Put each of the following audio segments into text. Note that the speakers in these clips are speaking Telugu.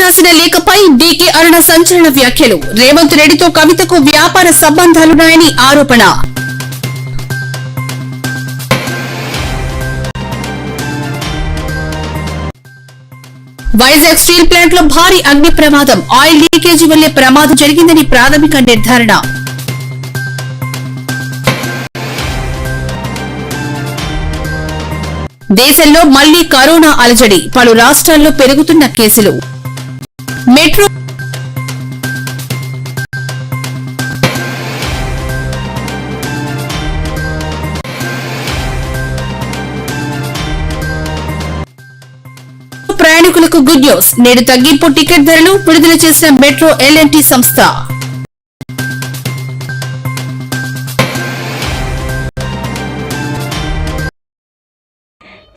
రాసిన లేఖపై డీకే అరుణ సంచలన వ్యాఖ్యలు. రేవంత్ రెడ్డితో కవితకు వ్యాపార సంబంధాలున్నాయని ఆరోపణ. వైజాగ్ స్టీల్ ప్లాంట్ లో భారీ అగ్ని ప్రమాదం. ఆయిల్ లీకేజీ వల్లే ప్రమాదం జరిగిందని ప్రాథమిక నిర్ధారణ. దేశంలో మళ్లీ కరోనా అలజడి. పలు రాష్ట్రాల్లో పెరుగుతున్న కేసులు. మెట్రో ప్రయాణికులకు గుడ్ న్యూస్. నేడు తగ్గింపు టికెట్ ధరలు విడుదల చేసిన మెట్రో ఎల్&టీ సంస్థ.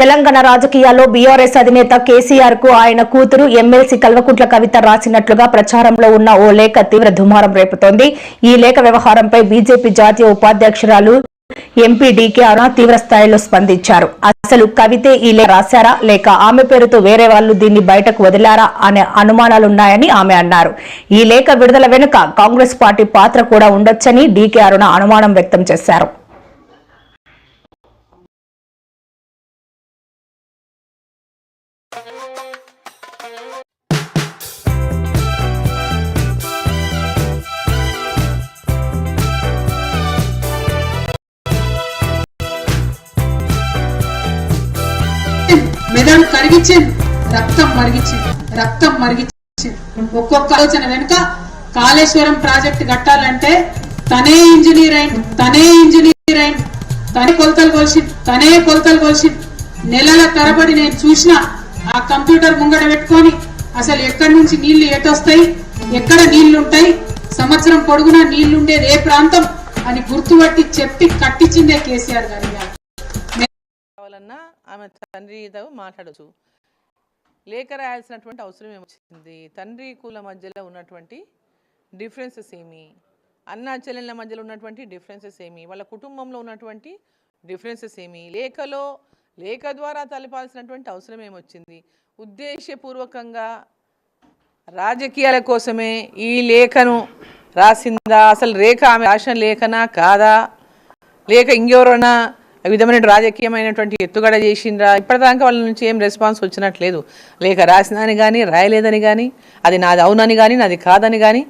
తెలంగాణ రాజకీయాల్లో బీఆర్ఎస్ అధినేత కేసీఆర్ కు ఆయన కూతురు ఎమ్మెల్సీ కల్వకుంట్ల కవిత రాసినట్లుగా ప్రచారంలో ఉన్న ఓ లేఖ తీవ్ర దుమారం రేపుతోంది. ఈ లేఖ వ్యవహారంపై బీజేపీ జాతీయ ఉపాధ్యక్షురాలు ఎంపీ డీకే అరుణ తీవ్ర స్థాయిలో స్పందించారు. అసలు కవితే ఈ లేఖ రాశారా లేక ఆమె పేరుతో వేరే వాళ్లు దీన్ని బయటకు వదిలారా అనే అనుమానాలున్నాయని ఆమె అన్నారు. ఈ లేఖ విడుదల వెనుక కాంగ్రెస్ పార్టీ పాత్ర కూడా ఉండొచ్చని డీకే అరుణ అనుమానం వ్యక్తం చేశారు. మెదడు కరిగించింది, రక్తం మరిగించింది. ఒక్కొక్క ఆలోచన వెనుక కాళేశ్వరం ప్రాజెక్టు కట్టాలంటే తనే ఇంజనీర్ అయింది, తనే కొలతలు కొలిసి నెలల తరబడి నేను చూసిన ఆ కంప్యూటర్ ముంగట పెట్టుకొని అసలు ఎక్కడి నుంచి నీళ్లు ఎటొస్తాయి, ఎక్కడ నీళ్లుంటాయి, సంవత్సరం పొడుగునా నీళ్లుండేది ఏ ప్రాంతం అని గుర్తుపట్టి చెప్పి కట్టించిందే కేసీఆర్ గారు. ఆమె తండ్రితో మాట్లాడచ్చు. లేఖ రాయాల్సినటువంటి అవసరం ఏమొచ్చింది? తండ్రి కూల మధ్యలో ఉన్నటువంటి డిఫరెన్సెస్ ఏమి, అన్నా చెల్లెళ్ళ మధ్యలో ఉన్నటువంటి డిఫరెన్సెస్ ఏమి, వాళ్ళ కుటుంబంలో ఉన్నటువంటి డిఫరెన్సెస్ ఏమి, లేఖ ద్వారా తలపాల్సినటువంటి అవసరం ఏమొచ్చింది? ఉద్దేశపూర్వకంగా రాజకీయాల కోసమే ఈ లేఖను రాసిందా? అసలు ఆమె రాసిన లేఖనా కాదా, లేక ఇంకెవరైనా విధమైన రాజకీయమైనటువంటి ఎత్తుగడ చేసిండ్రా? ఇప్పటిదాకా వాళ్ళ నుంచి ఏం రెస్పాన్స్ వచ్చినట్లేదు. లేక రాసినని కానీ రాయలేదని కానీ, అది నాది అవునని కానీ నాది కాదని కానీ,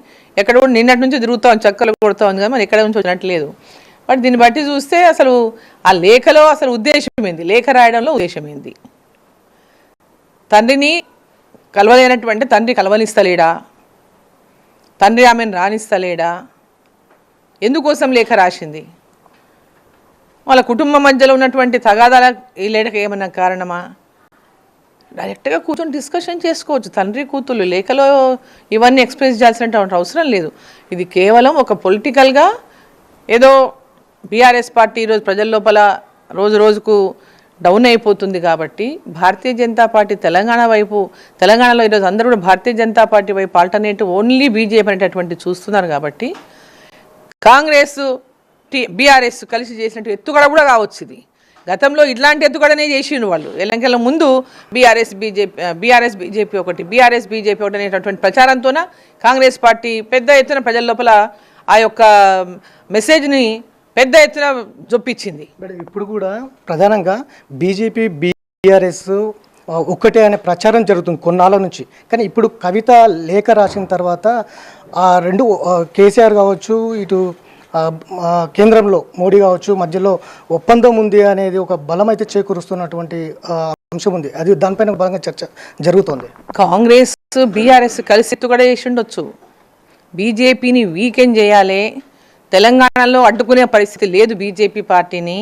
ఎక్కడ కూడా నిన్నటి నుంచి తిరుగుతాం చక్కలు కొడుతూ ఉంది కానీ మరి ఎక్కడ నుంచి వచ్చినట్లేదు. బట్ దీన్ని బట్టి చూస్తే అసలు ఆ లేఖలో అసలు ఉద్దేశం ఏంది, లేఖ రాయడంలో ఉద్దేశం ఏంది? తండ్రిని కలవలేనటువంటి తండ్రి కలవనిస్తలేడా, తండ్రి ఆమెను రాణిస్తలేడా, ఎందుకోసం లేఖ రాసింది? వాళ్ళ కుటుంబం మధ్యలో ఉన్నటువంటి తగాదాల ఈ లేఖకి ఏమన్నా కారణమా? డైరెక్ట్గా కూర్చొని డిస్కషన్ చేసుకోవచ్చు. తండ్రి కూతుళ్ళు లేఖలో ఇవన్నీ ఎక్స్ప్రెస్ చేయాల్సిన అవసరం లేదు. ఇది కేవలం ఒక పొలిటికల్గా ఏదో బీఆర్ఎస్ పార్టీ ఈరోజు ప్రజల లోపల రోజుకు డౌన్ అయిపోతుంది కాబట్టి భారతీయ జనతా పార్టీ తెలంగాణలో ఈరోజు అందరూ కూడా భారతీయ జనతా పార్టీ వైపు ఆల్టర్నేటివ్ ఓన్లీ బీజేపీ అనేటటువంటి చూస్తున్నారు కాబట్టి కాంగ్రెస్ బీఆర్ఎస్ కలిసి చేసినట్టు ఎత్తుగడ కూడా కావచ్చు. ఇది గతంలో ఇట్లాంటి ఎత్తుగడనే చేసిండు వాళ్ళు. ఎన్నికల ముందు బీఆర్ఎస్ బీజేపీ ఒకటి అనేటటువంటి ప్రచారంతోన కాంగ్రెస్ పార్టీ పెద్ద ఎత్తున ప్రజల లోపల ఆ యొక్క మెసేజ్ని పెద్ద ఎత్తున జొప్పించింది. ఇప్పుడు కూడా ప్రధానంగా బీజేపీ బీఆర్ఎస్ ఒక్కటే అనే ప్రచారం జరుగుతుంది కొన్నాళ్ళ నుంచి. కానీ ఇప్పుడు కవిత లేఖ రాసిన తర్వాత ఆ రెండు కేసీఆర్ కావచ్చు, ఇటు కేంద్రంలో మోడీ కావచ్చు, మధ్యలో ఒప్పందం ఉంది అనేది ఒక బలం అయితే చేకూరుస్తున్నటువంటి అంశం ఉంది. అది దానిపైన బలంగా చర్చ జరుగుతోంది. కాంగ్రెస్ బీఆర్ఎస్ కలిసి ఎత్తుగడ చేసి ఉండొచ్చు. బీజేపీని వీకెండ్ చేయాలి, తెలంగాణలో అడ్డుకునే పరిస్థితి లేదు బీజేపీ పార్టీని.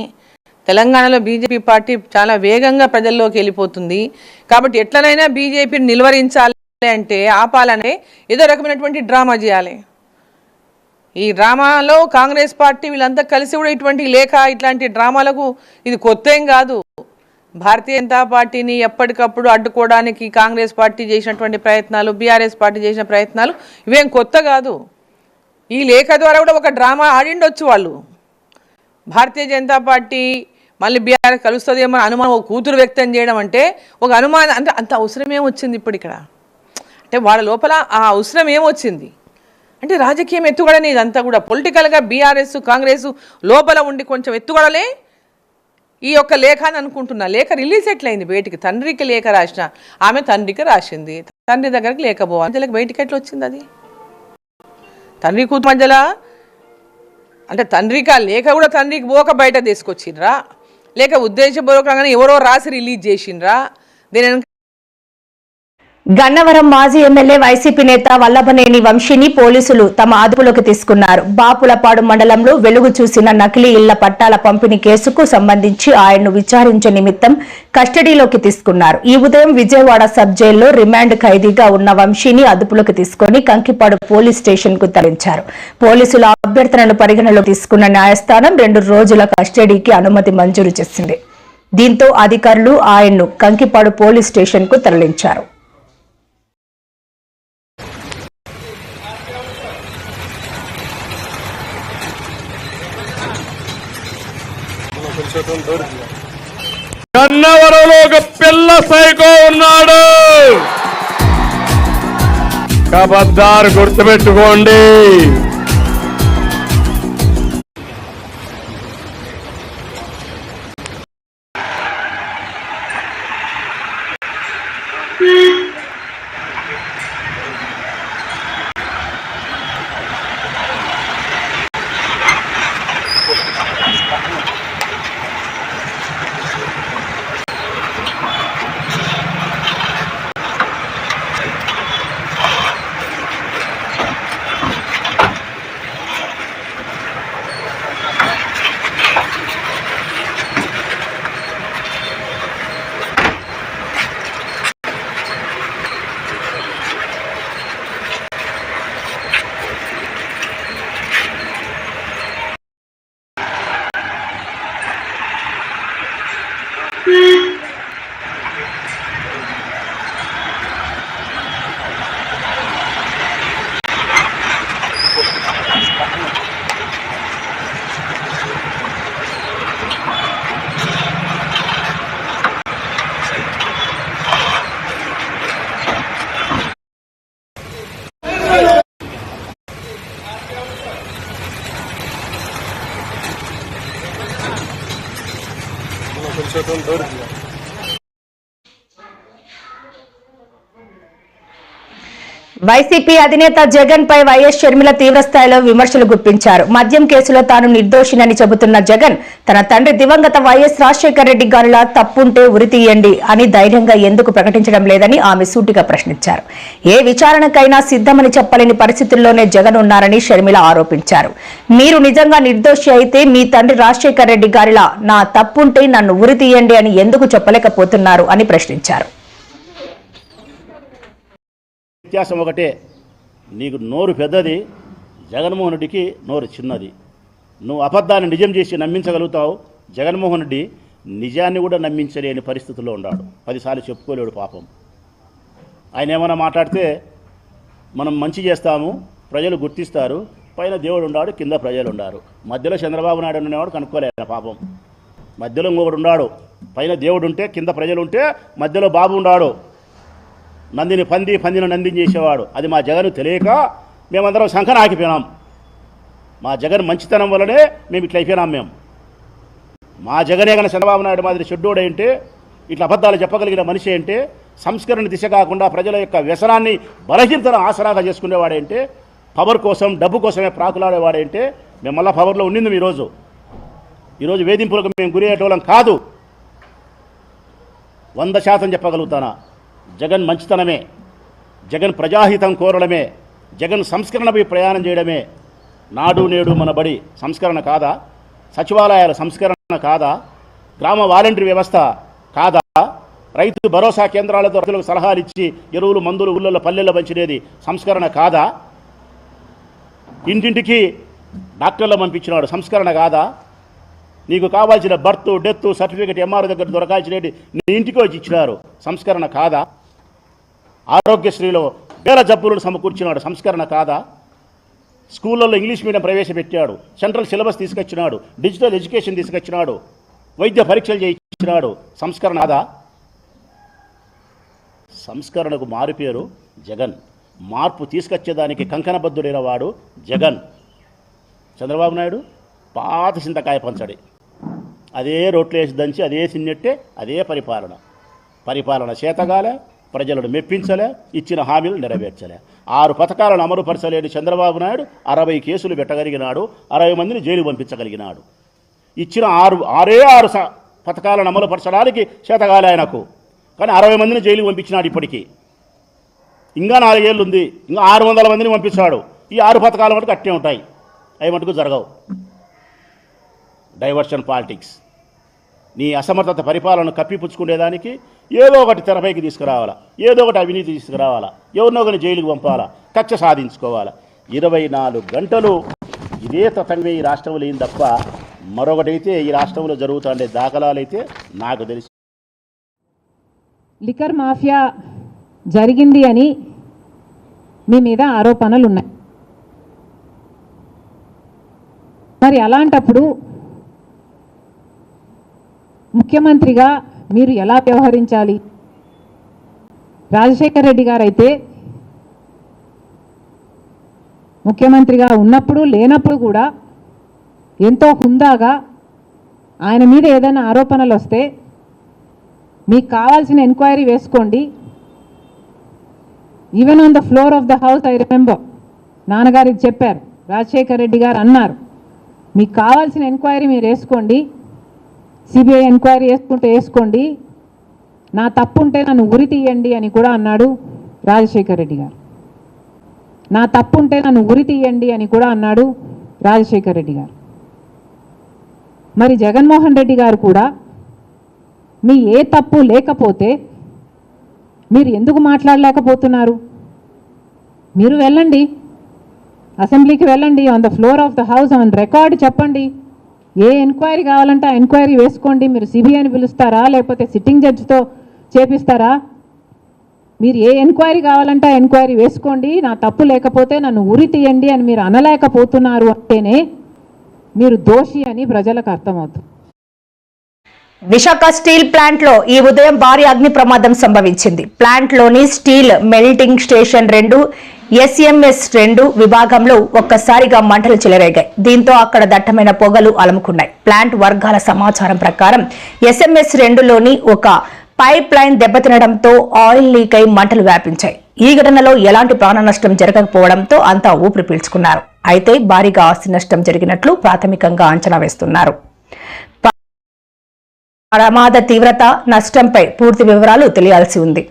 తెలంగాణలో బీజేపీ పార్టీ చాలా వేగంగా ప్రజల్లోకి వెళ్ళిపోతుంది కాబట్టి ఎట్లనైనా బీజేపీని నిలువరించాలి అంటే, ఆపాలంటే ఏదో రకమైనటువంటి డ్రామా చేయాలి. ఈ డ్రామాలో కాంగ్రెస్ పార్టీ వీళ్ళంతా కలిసి కూడా ఇట్లాంటి డ్రామాలకు ఇది కొత్త ఏం కాదు. భారతీయ జనతా పార్టీని ఎప్పటికప్పుడు అడ్డుకోవడానికి కాంగ్రెస్ పార్టీ చేసినటువంటి ప్రయత్నాలు, బీఆర్ఎస్ పార్టీ చేసిన ప్రయత్నాలు ఇవేం కొత్త కాదు. ఈ లేఖ ద్వారా కూడా ఒక డ్రామా ఆడిండొచ్చు వాళ్ళు. భారతీయ జనతా పార్టీ మళ్ళీ బీఆర్ఎస్ కలుస్తుందేమో అనుమానం కూతురు వ్యక్తం చేయడం అంటే ఒక అనుమానం, అంటే అంత అవసరమే వచ్చింది ఇప్పుడు ఇక్కడ. అంటే వాళ్ళ లోపల ఆ అవసరం ఏమొచ్చింది అంటే రాజకీయం ఎత్తుగడని ఇదంతా కూడా పొలిటికల్గా బీఆర్ఎస్ కాంగ్రెస్ లోపల ఉండి కొంచెం ఎత్తుగడలే ఈ యొక్క లేఖ అని అనుకుంటున్నా. లేఖ రిలీజ్ ఎట్లయింది బయటికి? తండ్రికి లేఖ రాసిన ఆమె తండ్రికి రాసింది, తండ్రి దగ్గరికి లేఖ పోవాలి, బయటికి ఎట్లా వచ్చింది అది? తండ్రి కూతురు మధ్యలో అంటే తండ్రికి ఆ లేఖ కూడా తండ్రికి పోక బయట తీసుకొచ్చిండ్రా, లేక ఉద్దేశపూర్వకంగానే ఎవరో రాసి రిలీజ్ చేసిండ్రా? దీని గన్నవరం మాజీ ఎమ్మెల్యే వైసీపీ నేత వల్లభనేని వంశీని పోలీసులు తమ అదుపులోకి తీసుకున్నారు. బాపులపాడు మండలంలో వెలుగు చూసిన నకిలీ ఇళ్ల పట్టాల పంపిణీ కేసుకు సంబంధించి ఆయన్ను విచారించే నిమిత్తం కస్టడీలోకి తీసుకున్నారు. ఈ ఉదయం విజయవాడ సబ్ జైల్లో రిమాండ్ ఖైదీగా ఉన్న వంశీని అదుపులోకి తీసుకుని కంకిపాడు పోలీస్ స్టేషన్ కు తరలించారు. పోలీసుల అభ్యర్థనను పరిగణలోకి తీసుకున్న న్యాయస్థానం 2 రోజుల కస్టడీకి అనుమతి మంజూరు చేసింది. దీంతో అధికారులు ఆయన్ను కంకిపాడు పోలీస్ స్టేషన్ కు తరలించారు. గన్నవరంలో ఒక పిల్ల సైకో ఉన్నాడు. కబద్దారు గుర్తుపెట్టుకోండి. వైసీపీ అధినేత జగన్ పై వైఎస్ షర్మిల తీవ్రస్థాయిలో విమర్శలు గుప్పించారు. మద్యం కేసులో తాను నిర్దోషినని చెబుతున్న జగన్ తన తండ్రి దివంగత వైఎస్ రాజశేఖర రెడ్డి గారిలా తప్పుంటే ఉరితీయండి అని ధైర్యంగా ఎందుకు ప్రకటించడం లేదని ఆమె సూటిగా ప్రశ్నించారు. ఏ విచారణకైనా సిద్ధమని చెప్పలేని పరిస్థితుల్లోనే జగన్ ఉన్నారని షర్మిల ఆరోపించారు. మీరు నిజంగా నిర్దోషి అయితే మీ తండ్రి రాజశేఖర రెడ్డి గారిలా నా తప్పుంటే నన్ను ఉరితీయండి అని ఎందుకు చెప్పలేకపోతున్నారు అని ప్రశ్నించారు. వ్యత్యాసం ఒకటే, నీకు నోరు పెద్దది, జగన్మోహన్ రెడ్డికి నోరు చిన్నది. నువ్వు అబద్ధాన్ని నిజం చేసి నమ్మించగలుగుతావు, జగన్మోహన్ రెడ్డి నిజాన్ని కూడా నమ్మించలేని పరిస్థితుల్లో ఉన్నాడు. 10 సార్లు చెప్పుకోలేడు పాపం. ఆయన ఏమైనా మాట్లాడితే మనం మంచి చేస్తాము, ప్రజలు గుర్తిస్తారు, పైన దేవుడు ఉన్నాడు, కింద ప్రజలు ఉన్నారు. మధ్యలో చంద్రబాబు నాయుడు ఉన్నవాడు కనుక్కోలేదు పాపం. మధ్యలో ఇంకొకడు ఉన్నాడు, పైన దేవుడు ఉంటే కింద ప్రజలు ఉంటే మధ్యలో బాబు ఉన్నాడు. నందిని పందిని నందిని చేసేవాడు. అది మా జగన్ తెలియక మేమందరం శంఖన ఆగిపోయినాం. మా జగన్ మంచితనం వల్లనే మేము ఇట్లా అయిపోయినాం. మేము మా జగనే కన్నా చంద్రబాబు నాయుడు మాదిరి చెడ్డోడు అంటే, ఇట్లా అబద్ధాలు చెప్పగలిగిన మనిషి అంటే, సంస్కరణ దిశ కాకుండా ప్రజల యొక్క వ్యసనాన్ని బలహీనతను ఆసరాగా చేసుకునేవాడేంటే, పవర్ కోసం డబ్బు కోసమే ప్రాకులాడేవాడేంటే, మేము మళ్ళా పవర్లో ఉండింది. ఈరోజు వేధింపులకు మేము గురి అయ్యేటోళ్ళం కాదు. 100% చెప్పగలుగుతానా, జగన్ మంచితనమే, జగన్ ప్రజాహితం కోరడమే, జగన్ సంస్కరణపై ప్రయాణం చేయడమే. నాడు నేడు మన బడి సంస్కరణ కాదా? సచివాలయాల సంస్కరణ కాదా? గ్రామ వాలంటరీ వ్యవస్థ కాదా? రైతు భరోసా కేంద్రాలతో రైతులకు సలహాలు ఇచ్చి ఎరువులు మందులు ఊళ్ళల్లో పల్లెల్లో పంచినది సంస్కరణ కాదా? ఇంటింటికి డాక్టర్లు పంపించినాడు సంస్కరణ కాదా? నీకు కావాల్సిన బర్త్ డెత్ సర్టిఫికేట్ ఎంఆర్ఓ దగ్గర దొరకాల్సినవి నీ ఇంటికి వచ్చి ఇచ్చినారు సంస్కరణ కాదా? ఆరోగ్యశ్రీలో వేల జబ్బులను సమకూర్చినాడు సంస్కరణ కాదా? స్కూళ్ళల్లో ఇంగ్లీష్ మీడియం ప్రవేశపెట్టాడు, సెంట్రల్ సిలబస్ తీసుకొచ్చినాడు, డిజిటల్ ఎడ్యుకేషన్ తీసుకొచ్చినాడు, వైద్య పరీక్షలు చేయించినాడు సంస్కరణ కాదా? సంస్కరణకు మారుపేరు జగన్. మార్పు తీసుకొచ్చేదానికి కంకణబద్ధుడైన వాడు జగన్. చంద్రబాబు నాయుడు పాత చింతకాయ పంచడి, అదే రోట్లేసి దంచి అదే తిన్నట్టే అదే పరిపాలన చేతగాలే, ప్రజలను మెప్పించలే, ఇచ్చిన హామీలు నెరవేర్చలే. 6 పథకాలను అమలుపరచలేని చంద్రబాబు నాయుడు 60 కేసులు పెట్టగలిగినాడు, 60 మందిని జైలు పంపించగలిగినాడు. ఇచ్చిన 6 పథకాలను అమలుపరచడానికి చేతగాలే ఆయనకు, కానీ 60 మందిని జైలుకి పంపించినాడు. ఇప్పటికీ ఇంకా 4 ఏళ్ళు ఉంది, ఇంకా 600 మందిని పంపించాడు. ఈ 6 పథకాల మటుకు అట్టే ఉంటాయి, అవి మటుకు జరగవు. Diversion politics. నీ అసమర్థత పరిపాలన కప్పిపుచ్చుకునేదానికి ఏదో ఒకటి తెరపైకి తీసుకురావాలా, ఏదో ఒకటి అవినీతి తీసుకురావాలా, ఎవరినో ఒకరిని జైలుకి పంపాలా, కక్ష సాధించుకోవాలా. 24 గంటలు ఇదే తతంగమే ఈ రాష్ట్రంలో ఏం తప్ప మరొకటైతే ఈ రాష్ట్రంలో జరుగుతుండే దాఖలాలైతే నాకు తెలిసి. లిక్కర్ మాఫియా జరిగింది అని మీ మీద ఆరోపణలు ఉన్నాయి. మరి అలాంటప్పుడు ముఖ్యమంత్రిగా మీరు ఎలా వ్యవహరించాలి? రాజశేఖర రెడ్డి గారు అయితే ముఖ్యమంత్రిగా ఉన్నప్పుడు లేనప్పుడు కూడా ఎంతో హుందాగా ఆయన మీద ఏదైనా ఆరోపణలు వస్తే మీకు కావాల్సిన ఎంక్వైరీ వేసుకోండి. Even on the floor of the house I remember నాన్నగారికి చెప్పారు, రాజశేఖర రెడ్డి గారు అన్నారు, మీకు కావాల్సిన ఎంక్వైరీ మీరు వేసుకోండి, సిబిఐ ఎంక్వైరీ వేసుకోండి, నా తప్పు ఉంటే నన్ను ఉరి తీయండి అని కూడా అన్నాడు రాజశేఖర రెడ్డి గారు. నా తప్పు ఉంటే నన్ను ఉరి తీయండి అని కూడా అన్నాడు రాజశేఖర రెడ్డి గారు. మరి జగన్మోహన్ రెడ్డి గారు కూడా మీ ఏ తప్పు లేకపోతే మీరు ఎందుకు మాట్లాడలేకపోతున్నారు? మీరు వెళ్ళండి, అసెంబ్లీకి వెళ్ళండి, on the floor of the house on record చెప్పండి, ఏ ఎంక్వైరీ కావాలంటే ఆ ఎంక్వైరీ వేసుకోండి. మీరు సిబిఐని పిలుస్తారా లేకపోతే సిట్టింగ్ జడ్జితో చేపిస్తారా? మీరు ఏ ఎంక్వైరీ కావాలంటే ఆ ఎంక్వైరీ వేసుకోండి, నా తప్పు లేకపోతే నన్ను ఉరి తీయండి అని మీరు అనలేకపోతున్నారు అంటేనే మీరు దోషి అని ప్రజలకు అర్థమవుతుంది. విశాఖ స్టీల్ ప్లాంట్ లో ఈ ఉదయం భారీ అగ్ని ప్రమాదం సంభవించింది. ప్లాంట్ లోని స్టీల్ మెల్టింగ్ స్టేషన్ 2, SMS 2 విభాగంలో ఒక్కసారిగా మంటలు చెలరేగాయి. దీంతో అక్కడ దట్టమైన పొగలు అలముకున్నాయి. ప్లాంట్ వర్గాల సమాచారం ప్రకారం SMS 2లోని ఒక పైప్ లైన్ దెబ్బతినడంతో ఆయిల్ లీక్ అయి మంటలు వ్యాపించాయి. ఈ ఘటనలో ఎలాంటి ప్రాణ నష్టం జరగకపోవడంతో అంతా ఊపిరి పీల్చుకున్నారు. అయితే భారీగా ఆస్తి నష్టం జరిగినట్లు ప్రాథమికంగా అంచనా వేస్తున్నారు. ప్రమాద తీవ్రత, నష్టంపై పూర్తి వివరాలు తెలియాల్సి ఉంది.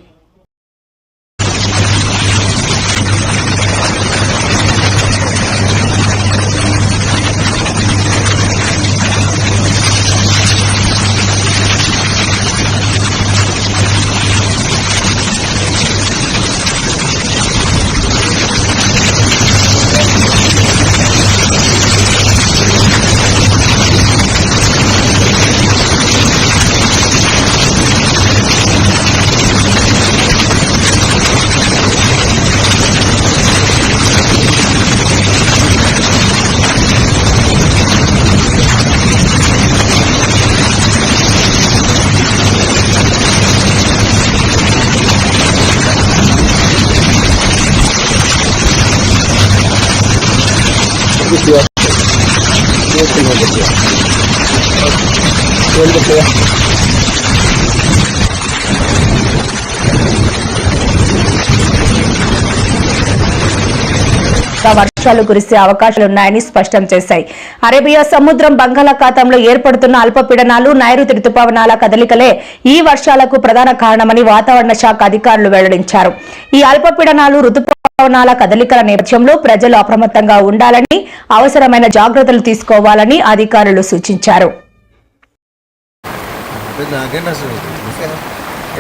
వర్షాలు కురిసే అవకాశాలున్నాయని స్పష్టం చేశాయి. అరేబియా సముద్రం బంగాళాఖాతంలో ఏర్పడుతున్న అల్పపీడనాలు, నైరుతి రుతుపవనాల కదలికలే ఈ వర్షాలకు ప్రధాన కారణమని వాతావరణ శాఖ అధికారులు వెల్లడించారు. ఈ అల్పపీడనాలు, రుతుపవనాల కదలికల నేపథ్యంలో ప్రజలు అప్రమత్తంగా ఉండాలని, అవసరమైన జాగ్రత్తలు తీసుకోవాలని అధికారులు సూచించారు.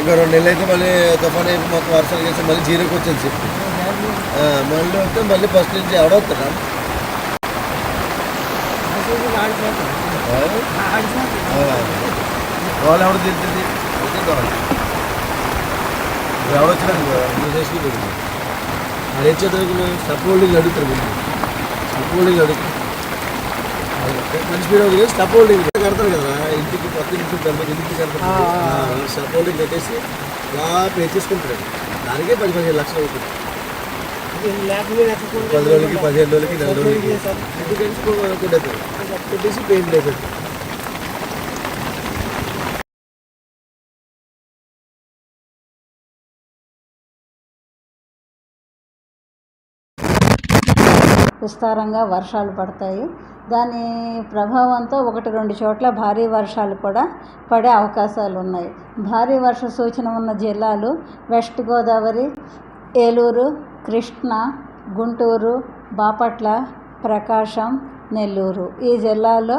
ఇంకా 2 నెలలు అయితే మళ్ళీ తుఫాన్ అయిపోయి మొత్తం వర్షాలు చేసి మళ్ళీ జీరోకి వచ్చింది చెప్పి మళ్ళీ వస్తే మళ్ళీ ఫస్ట్ నుంచి ఎవడవుతున్నా వాళ్ళు ఎవడ తింటుంది ఎవడొచ్చినా చేసుకుంటుంది అది వచ్చే తరగతులు స్టప్ హోల్డింగ్ అడుగుతారు స్టప్ హోల్డింగ్ అడుగుతారు మంచి స్పీడ్ స్టప్ హోల్డింగ్ కడతారు కదా ఇంటికి 10 నిమిషాలు ఇంటికి కడతారు స్టప్ హోల్డింగ్ కట్టేసి పే చేసుకుంటాడు. దానికే 10-15 లక్షలు అవుతుంది. 10 రోజులకి 15 రోజులకి 4 రోజులకి పెట్టేసి పెయింట్ లేదు. విస్తారంగా వర్షాలు పడతాయి. దాని ప్రభావంతో 1-2 చోట్ల భారీ వర్షాలు కూడా పడే అవకాశాలు ఉన్నాయి. భారీ వర్ష సూచన ఉన్న జిల్లాలు వెస్ట్ గోదావరి, ఏలూరు, కృష్ణా, గుంటూరు, బాపట్ల, ప్రకాశం, నెల్లూరు. ఈ జిల్లాల్లో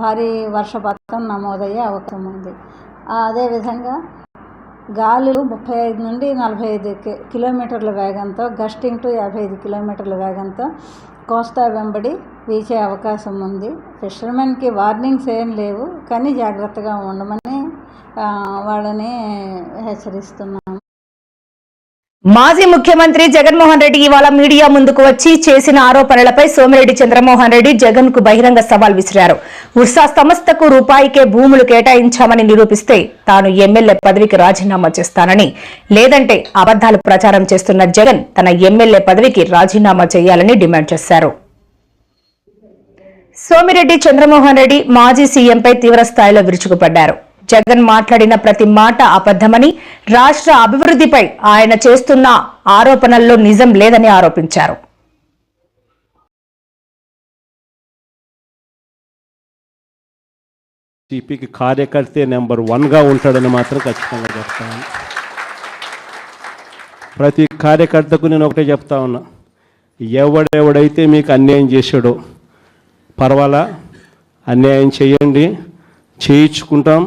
భారీ వర్షపాతం నమోదయ్యే అవకాశం ఉంది. అదేవిధంగా గాలులు 35 నుండి 45 కిలోమీటర్ల వేగంతో, గస్టింగ్ టు 55 కిలోమీటర్ల వేగంతో కోస్తా వెంబడి వీచే అవకాశం ఉంది. ఫిషర్మెన్కి వార్నింగ్స్ ఏం లేవు, కానీ జాగ్రత్తగా ఉండమని వాళ్ళని హెచ్చరిస్తున్నాము. మాజీ ముఖ్యమంత్రి జగన్మోహన్ రెడ్డి ఇవాళ మీడియా ముందుకు వచ్చి చేసిన ఆరోపణలపై సోమిరెడ్డి చంద్రమోహన్ రెడ్డి జగన్ కు బహిరంగ సవాల్ విసిరారు. ఉర్సా సంస్థకు రూపాయికే భూములు కేటాయించామని నిరూపిస్తే తాను ఎమ్మెల్యే పదవికి రాజీనామా చేస్తానని, లేదంటే అబద్దాలు ప్రచారం చేస్తున్న జగన్ తన ఎమ్మెల్యే పదవికి రాజీనామా చేయాలని డిమాండ్ చేశారు. సోమిరెడ్డి చంద్రమోహన్ రెడ్డి మాజీ సీఎంపై తీవ్రస్థాయిలో విరుచుకుపడ్డారు. జగన్ మాట్లాడిన ప్రతి మాట అబద్దమని, రాష్ట్ర అభివృద్ధిపై ఆయన చేస్తున్న ఆరోపణల్లో నిజం లేదని ఆరోపించారు. టీపీకి కార్యకర్తే నెంబర్ 1గా ఉంటాడని మాత్రం ఖచ్చితంగా చెప్తాను. ప్రతి కార్యకర్తకు నేను ఒకటే చెప్తా ఉన్నా, ఎవడెవడైతే మీకు అన్యాయం చేశాడో పర్వాలా, అన్యాయం చేయండి, చేయించుకుంటాం,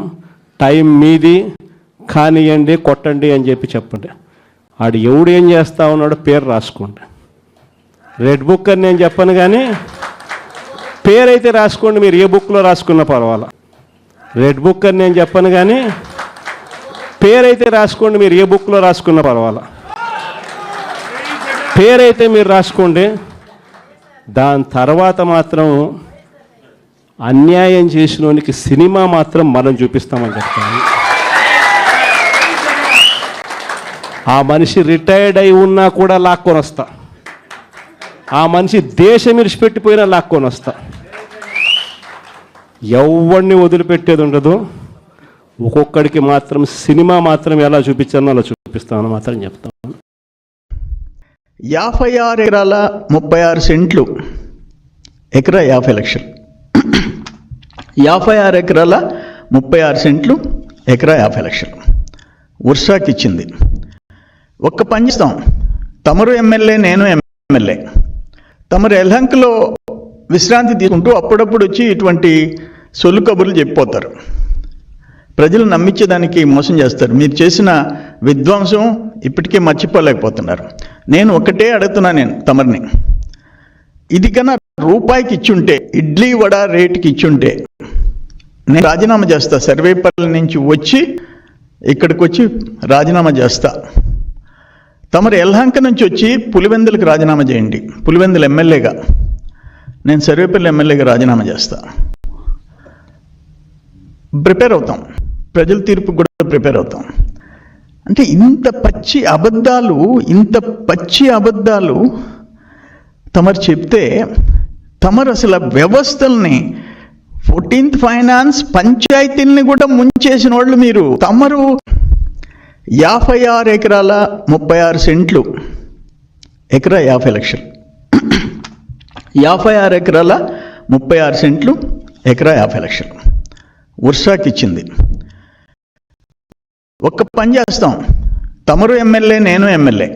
టైం మీది, కానియండి, కొట్టండి అని చెప్పండి. ఆడు ఎవడు ఏం చేస్తా ఉన్నాడో పేరు రాసుకోండి. రెడ్ బుక్ అని నేను చెప్పను, కానీ పేరైతే రాసుకోండి. మీరు ఏ బుక్లో రాసుకున్నా పర్వాలా. రెడ్ బుక్ అని నేను చెప్పను, కానీ పేరైతే రాసుకోండి. మీరు ఏ బుక్లో రాసుకున్నా పర్వాలా. పేరైతే మీరు రాసుకోండి. దాని తర్వాత మాత్రం అన్యాయం చేసినోనికి సినిమా మాత్రం మనం చూపిస్తామని చెప్తాను. ఆ మనిషి రిటైర్డ్ అయి ఉన్నా కూడా లాక్కొని వస్తా. ఆ మనిషి దేశం విడిచిపెట్టిపోయినా లాక్కొని వస్తా. ఎవరిని వదిలిపెట్టేది ఉండదు. ఒక్కొక్కడికి మాత్రం సినిమా మాత్రం ఎలా చూపించానో అలా చూపిస్తామని మాత్రం చెప్తాను. 56 ఎకరాల 36 సెంట్లు, ఎకరా 50 లక్షలు. 56 ఎకరాల 36 సెంట్లు, ఎకరా 50 లక్షలు ఉర్సాకి ఇచ్చింది. ఒక్క పని చేస్తాం, తమరు ఎమ్మెల్యే, నేను ఎమ్మెల్యే. తమరు ఎల్హంక్లో విశ్రాంతి తీసుకుంటూ అప్పుడప్పుడు వచ్చి ఇటువంటి సొల్లు కబుర్లు చెప్పిపోతారు. ప్రజలు నమ్మించేదానికి మోసం చేస్తారు. మీరు చేసిన విధ్వంసం ఇప్పటికే మర్చిపోలేకపోతున్నారు. నేను ఒకటే అడుగుతున్నాను తమరిని, ఇది కన్నా రూపాయికి ఇచ్చుంటే, ఇడ్లీ వడ రేటుకి ఇచ్చుంటే నేను రాజీనామా చేస్తా. సర్వేపల్లి నుంచి వచ్చి ఇక్కడికి వచ్చి రాజీనామా చేస్తా. తమరు ఎల్హంక నుంచి వచ్చి పులివెందులకు రాజీనామా చేయండి. పులివెందులు ఎమ్మెల్యేగా, నేను సర్వేపల్లి ఎమ్మెల్యేగా రాజీనామా చేస్తా. ప్రిపేర్ అవుతాం, ప్రజల తీర్పుకు కూడా ప్రిపేర్ అవుతాం. అంటే ఇంత పచ్చి అబద్ధాలు తమరు చెప్తే, తమరు అసలు వ్యవస్థల్ని, 14th ఫైనాన్స్, పంచాయతీల్ని కూడా ముంచేసిన వాళ్ళు మీరు. తమరు 56 ఎకరాల 36 సెంట్లు, ఎకరా 50 లక్షలు. 56 ఎకరాల 36 సెంట్లు, ఎకరా 50 లక్షలు ఉర్సాకి ఇచ్చింది. ఒక్క పని చేస్తాం, తమరు ఎమ్మెల్యే, నేను ఎమ్మెల్యే.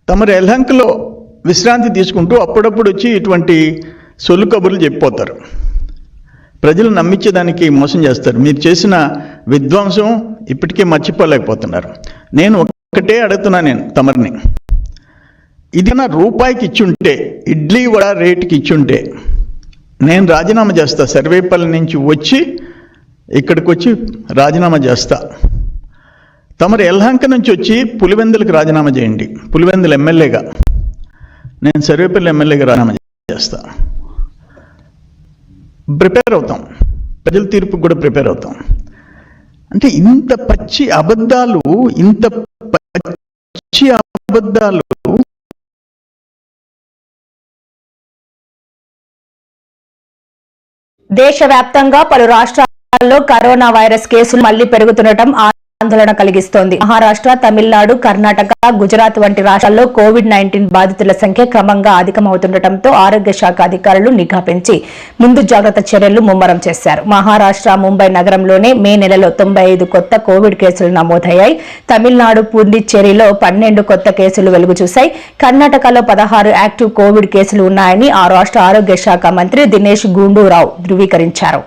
తమరు ఎల్హంక్లో విశ్రాంతి తీసుకుంటూ అప్పుడప్పుడు వచ్చి ఇటువంటి సొల్లు కబుర్లు చెప్పిపోతారు. ప్రజలు నమ్మించేదానికి మోసం చేస్తారు. మీరు చేసిన విధ్వంసం ఇప్పటికే మర్చిపోలేకపోతున్నారు. నేను ఒకటే అడుగుతున్నాను తమరిని, ఇది నా రూపాయికి ఇచ్చుంటే, ఇడ్లీ వడ రేటుకి ఇచ్చుంటే నేను రాజీనామా చేస్తా. సర్వేపల్లి నుంచి వచ్చి ఇక్కడికి వచ్చి రాజీనామా చేస్తా. తమరు ఎల్హంక నుంచి వచ్చి పులివెందులకు రాజీనామా చేయండి. పులివెందులు ఎమ్మెల్యేగా, నేను సర్వేపల్లి ఎమ్మెల్యేగా రాజీనామా చేస్తా. ప్రిపేర్ అవుతాం, ప్రజల తీర్పుకు కూడా ప్రిపేర్ అవుతాం. అంటే ఇంత పచ్చి అబద్ధాలు దేశవ్యాప్తంగా పలు రాష్ట్రాల్లో కరోనా వైరస్ కేసులు మళ్లీ పెరుగుతుండటం ఆందోళన కలిగిస్తోంది. మహారాష్ట్ర, తమిళనాడు, కర్ణాటక, గుజరాత్ వంటి రాష్ట్రాల్లో కోవిడ్-19 బాధితుల సంఖ్య క్రమంగా అధికమవుతుండటంతో ఆరోగ్య శాఖ అధికారులు నిఘా పెంచి ముందు జాగ్రత్త చర్యలు ముమ్మరం చేశారు. మహారాష్ట్ర ముంబై నగరంలోనే మే నెలలో 95 కొత్త కోవిడ్ కేసులు నమోదయ్యాయి. తమిళనాడు పుదుచ్చేరిలో 12 కొత్త కేసులు వెలుగు చూశాయి. కర్ణాటకలో 16 యాక్టివ్ కోవిడ్ కేసులు ఉన్నాయని ఆ రాష్ట్ర ఆరోగ్య శాఖ మంత్రి దినేష్ గుండూరావు ధృవీకరించారు.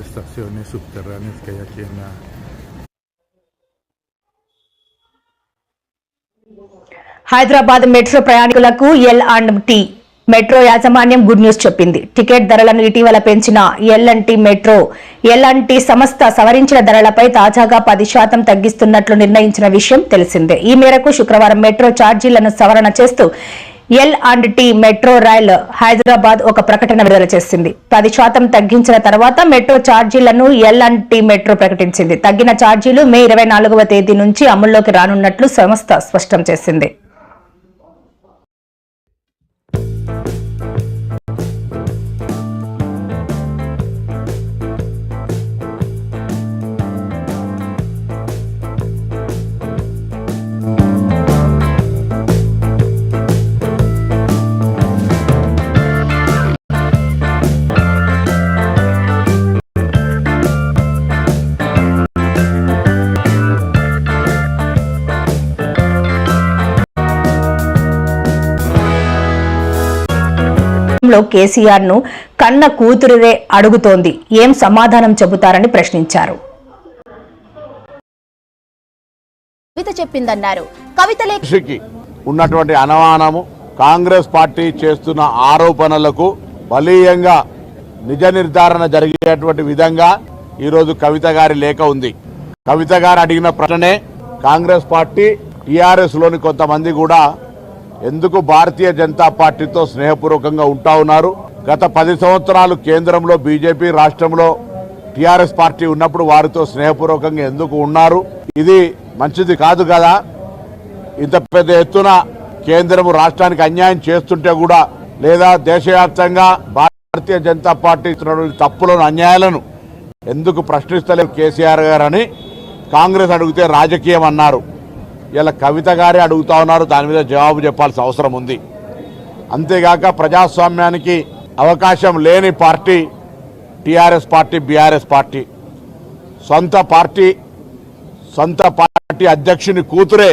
estaciones subterráneas que hay aquí en la... Hyderabad metro ప్రయాణికులకు L&T మెట్రో యాజమాన్యం గుడ్ న్యూస్ చెప్పింది. టికెట్ ధరలను ఇటీవల పెంచిన L&T సంస్థ సవరించిన ధరలపై తాజాగా 10% తగ్గిస్తున్నట్లు నిర్ణయించిన విషయం తెలిసిందే. ఈ మేరకు శుక్రవారం మెట్రో ఛార్జీలను సవరణ చేస్తూ L&T మెట్రో రైల్ హైదరాబాద్ ఒక ప్రకటన విడుదల చేసింది. 10% తగ్గించిన తర్వాత మెట్రో ఛార్జీలను L&T మెట్రో ప్రకటించింది. తగ్గిన ఛార్జీలు మే 24వ తేదీ నుంచి అమల్లోకి రానున్నట్లు సంస్థ స్పష్టం చేసింది. కేసీఆర్ ను కన్న కూతురురే అడుగుతోంది, ఏం సమాధానం చెబుతారని ప్రశ్నించారు. కవిత చెప్పిందన్నారు. కవితకి ఉన్నటువంటి అనుమానము, కాంగ్రెస్ పార్టీ చేస్తున్న ఆరోపణలకు బలీయంగా నిజ నిర్ధారణ జరిగేటువంటి విధంగా ఈరోజు కవిత గారి లేఖ ఉంది. కవిత గారు అడిగిన ప్రశ్ననే కాంగ్రెస్ పార్టీ, టీఆర్ఎస్ లోని కొంతమంది కూడా ఎందుకు భారతీయ జనతా పార్టీతో స్నేహపూర్వకంగా ఉంటా ఉన్నారు? గత 10 సంవత్సరాలు కేంద్రంలో బీజేపీ, రాష్ట్రంలో టీఆర్ఎస్ పార్టీ ఉన్నప్పుడు వారితో స్నేహపూర్వకంగా ఎందుకు ఉన్నారు? ఇది మంచిది కాదు కదా. ఇంత పెద్ద ఎత్తున కేంద్రం రాష్ట్రానికి అన్యాయం చేస్తుంటే కూడా, లేదా దేశవ్యాప్తంగా భారతీయ జనతా పార్టీ తప్పులను, అన్యాయాలను ఎందుకు ప్రశ్నిస్తలేరు కేసీఆర్ గారు అని కాంగ్రెస్ అడిగితే రాజకీయం అన్నారు. ఇలా కవిత గారే అడుగుతా ఉన్నారు, దాని మీద జవాబు చెప్పాల్సిన అవసరం ఉంది. అంతేగాక ప్రజాస్వామ్యానికి అవకాశం లేని party TRS party, BRS party. సొంత పార్టీ అధ్యక్షుని కూతురే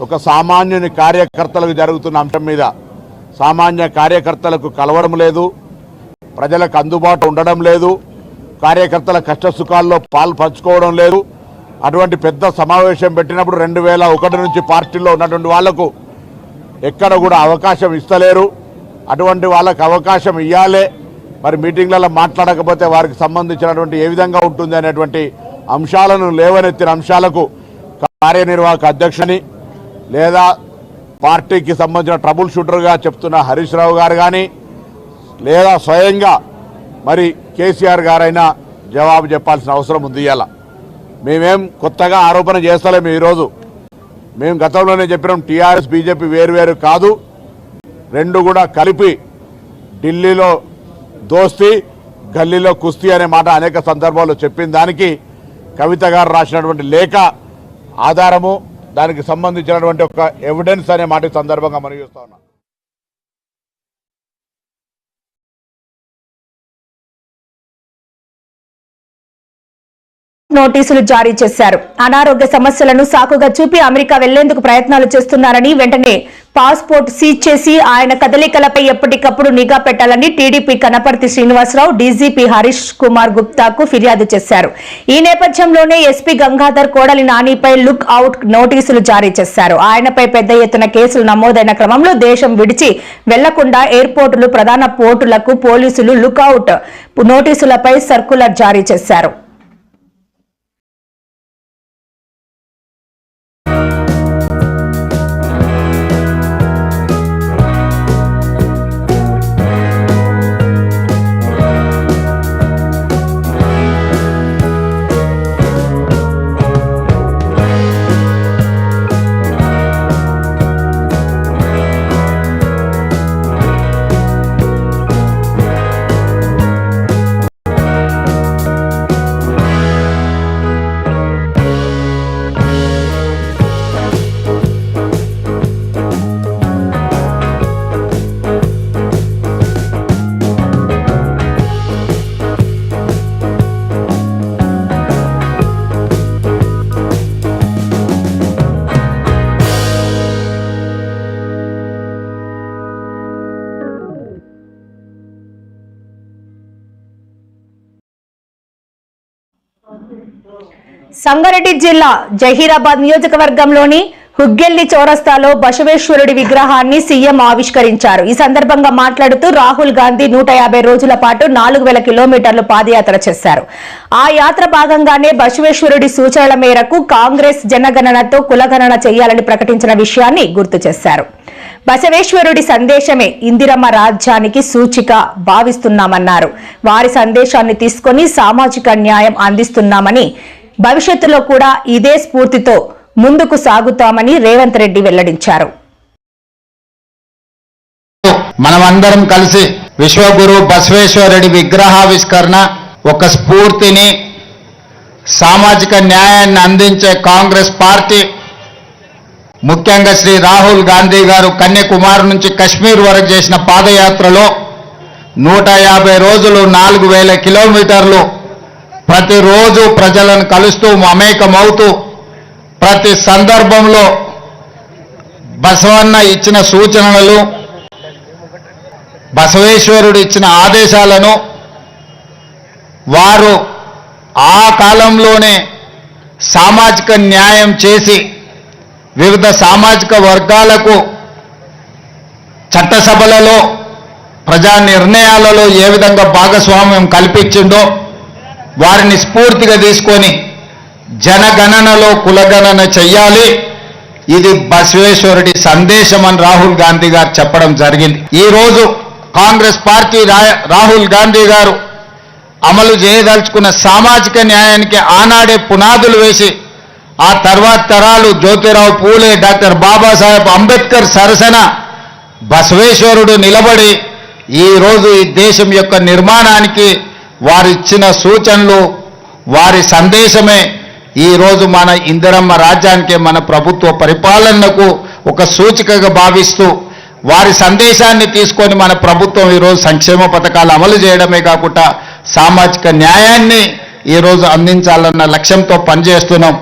ఒక సామాన్యుని కార్యకర్తలకు జరుగుతున్న అంశం మీద సామాన్య కార్యకర్తలకు కలవడం లేదు, ప్రజలకు అందుబాటు ఉండడం లేదు, కార్యకర్తల కష్టసుఖాల్లో పాలు పంచుకోవడం లేదు. అటువంటి పెద్ద సమావేశం పెట్టినప్పుడు 2001 నుంచి పార్టీలో ఉన్నటువంటి వాళ్లకు ఎక్కడ కూడా అవకాశం ఇస్తలేరు. అటువంటి వాళ్ళకు అవకాశం ఇవ్వాలే. మరి మీటింగ్లలో మాట్లాడకపోతే వారికి సంబంధించినటువంటి ఏ విధంగా ఉంటుంది అనేటువంటి అంశాలను లేవనెత్తిన అంశాలకు కార్యనిర్వాహక అధ్యక్షుని లేదా పార్టీకి సంబంధించిన ట్రబుల్ షూటర్గా చెప్తున్న హరీష్ రావు గారు కానీ, లేదా స్వయంగా మరి కేసీఆర్ గారైనా జవాబు చెప్పాల్సిన అవసరం ఉంది. ఇవాళ మేమేం కొత్తగా ఆరోపణ చేస్తలేము. ఈరోజు మేము గతంలోనే చెప్పినాం, టీఆర్ఎస్ బీజేపీ వేరువేరు కాదు, రెండు కూడా కలిపి ఢిల్లీలో దోస్తీ, గల్లీలో కుస్తీ అనే మాట అనేక సందర్భాల్లో చెప్పిన దానికి కవిత గారు రాసినటువంటి లేఖ ఆధారము, దానికి సంబంధించినటువంటి ఒక ఎవిడెన్స్ అనే మాట సందర్భంగా మనం చూస్తా ఉన్నాం. నోటీసులు జారీ చేశారు. అనారోగ్య సమస్యలను సాకుగా చూపి అమెరికా వెళ్లేందుకు ప్రయత్నాలు చేస్తున్నారని, వెంటనే పాస్పోర్ట్ సీజ్ చేసి ఆయన కదలికలపై ఎప్పటికప్పుడు నిఘా పెట్టాలని టీడీపీ కనపర్తి శ్రీనివాసరావు డీజీపీ హరీష్ కుమార్ గుప్తాకు ఫిర్యాదు చేశారు. ఈ నేపథ్యంలోనే ఎస్పీ గంగాధర్ కోడలి నానిపై లుక్ అవుట్ నోటీసులు జారీ చేశారు. ఆయనపై పెద్ద ఎత్తున కేసులు నమోదైన క్రమంలో దేశం విడిచి వెళ్లకుండా ఎయిర్పోర్టులు, ప్రధాన పోర్టులకు పోలీసులు లుక్ అవుట్ నోటీసులపై సర్కులర్ జారీ చేశారు. సంగారెడ్డి జిల్లా జహీరాబాద్ నియోజకవర్గంలోని హుగ్గెల్లి చౌరస్తాలో బసవేశ్వరుడి విగ్రహాన్ని సీఎం ఆవిష్కరించారు. ఈ సందర్భంగా మాట్లాడుతూ రాహుల్ గాంధీ 150 రోజుల పాటు 4000 కిలోమీటర్లు పాదయాత్ర చేశారు. ఆ యాత్ర భాగంగానే బసవేశ్వరుడి సూచనల మేరకు కాంగ్రెస్ జనగణనతో కులగణన చేయాలని ప్రకటించిన విషయాన్ని గుర్తు చేశారు. బసవేశ్వరుడి సందేశమే ఇందిరమ్మ రాజ్యానికి సూచిక భావిస్తున్నామన్నారు. వారి సందేశాన్ని తీసుకొని సామాజిక న్యాయం అందిస్తున్నామని, భవిష్యత్తులో కూడా ఇదే స్ఫూర్తితో ముందుకు సాగుతామని రేవంత్ రెడ్డి వెల్లడించారు. మనమందరం కలిసి విశ్వగురు బసవేశ్వరుడి విగ్రహావిష్కరణ ఒక స్ఫూర్తిని, సామాజిక న్యాయాన్ని అందించే కాంగ్రెస్ పార్టీ, ముఖ్యంగా శ్రీ రాహుల్ గాంధీ గారు కన్యాకుమారి నుంచి కశ్మీర్ వరకు చేసిన పాదయాత్రలో 150 రోజులు 4000 కిలోమీటర్లు ప్రతిరోజు ప్రజలను కలుస్తూ మమేకమవుతూ ప్రతి సందర్భంలో బసవన్న ఇచ్చిన సూచనలు, బసవేశ్వరుడు ఇచ్చిన ఆదేశాలను వారు ఆ కాలంలోనే సామాజిక న్యాయం చేసి వివిధ సామాజిక వర్గాలకు చట్టసభలలో, ప్రజా నిర్ణయాలలో ఏ విధంగా భాగస్వామ్యం కల్పించిందో వారిని స్ఫూర్తిగా తీసుకొని జనగణనలో కులగణన చెయ్యాలి, ఇది బసవేశ్వరుడి సందేశం అని రాహుల్ గాంధీ గారు చెప్పడం జరిగింది. ఈరోజు కాంగ్రెస్ పార్టీ రాహుల్ గాంధీ గారు అమలు చేయదలుచుకున్న సామాజిక న్యాయానికి ఆనాడే పునాదులు వేసి ఆ తర్వాత తరాలు జ్యోతిరావు పూలే, డాక్టర్ బాబాసాహెబ్ అంబేద్కర్ సరసన బసవేశ్వరుడు నిలబడి ఈరోజు ఈ దేశం యొక్క నిర్మాణానికి వారిచ్చిన సూచనలు, వారి సందేశమే ఈరోజు మన ఇందిరమ్మ రాజ్యానికి, మన ప్రభుత్వ పరిపాలనకు ఒక సూచికగా భావిస్తూ వారి సందేశాన్ని తీసుకొని మన ప్రభుత్వం ఈరోజు సంక్షేమ పథకాలు అమలు చేయడమే కాకుండా సామాజిక న్యాయాన్ని ఈరోజు అందించాలన్న లక్ష్యంతో పనిచేస్తున్నాం.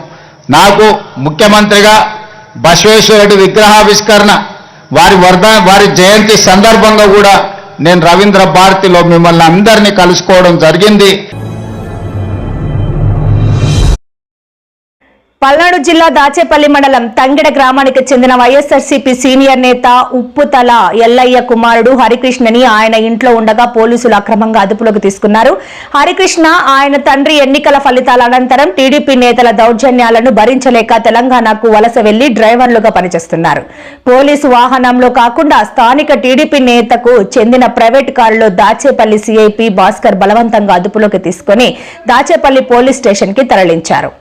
నాకు ముఖ్యమంత్రిగా బసవేశ్వరుడి విగ్రహావిష్కరణ వారి జయంతి సందర్భంగా కూడా నేను రవీంద్ర భారతిలో మిమ్మల్ని అందరినీ కలుసుకోవడం జరిగింది. పల్నాడు జిల్లా దాచేపల్లి మండలం తంగెడ గ్రామానికి చెందిన వైఎస్ఆర్సీపీ సీనియర్ నేత ఉప్పుతల ఎల్లయ్య కుమారుడు హరికృష్ణని ఆయన ఇంట్లో ఉండగా పోలీసులు అక్రమంగా అదుపులోకి తీసుకున్నారు. హరికృష్ణ ఆయన తండ్రి ఎన్నికల ఫలితాల అనంతరం టీడీపీ నేతల దౌర్జన్యాలను భరించలేక తెలంగాణకు వలస వెళ్లి డ్రైవర్లుగా పనిచేస్తున్నారు. పోలీసు వాహనంలో కాకుండా స్థానిక టీడీపీ నేతకు చెందిన ప్రైవేట్ కారులో దాచేపల్లి సీఐపీ భాస్కర్ బలవంతంగా అదుపులోకి తీసుకుని దాచేపల్లి పోలీస్ స్టేషన్ కి తరలించారు.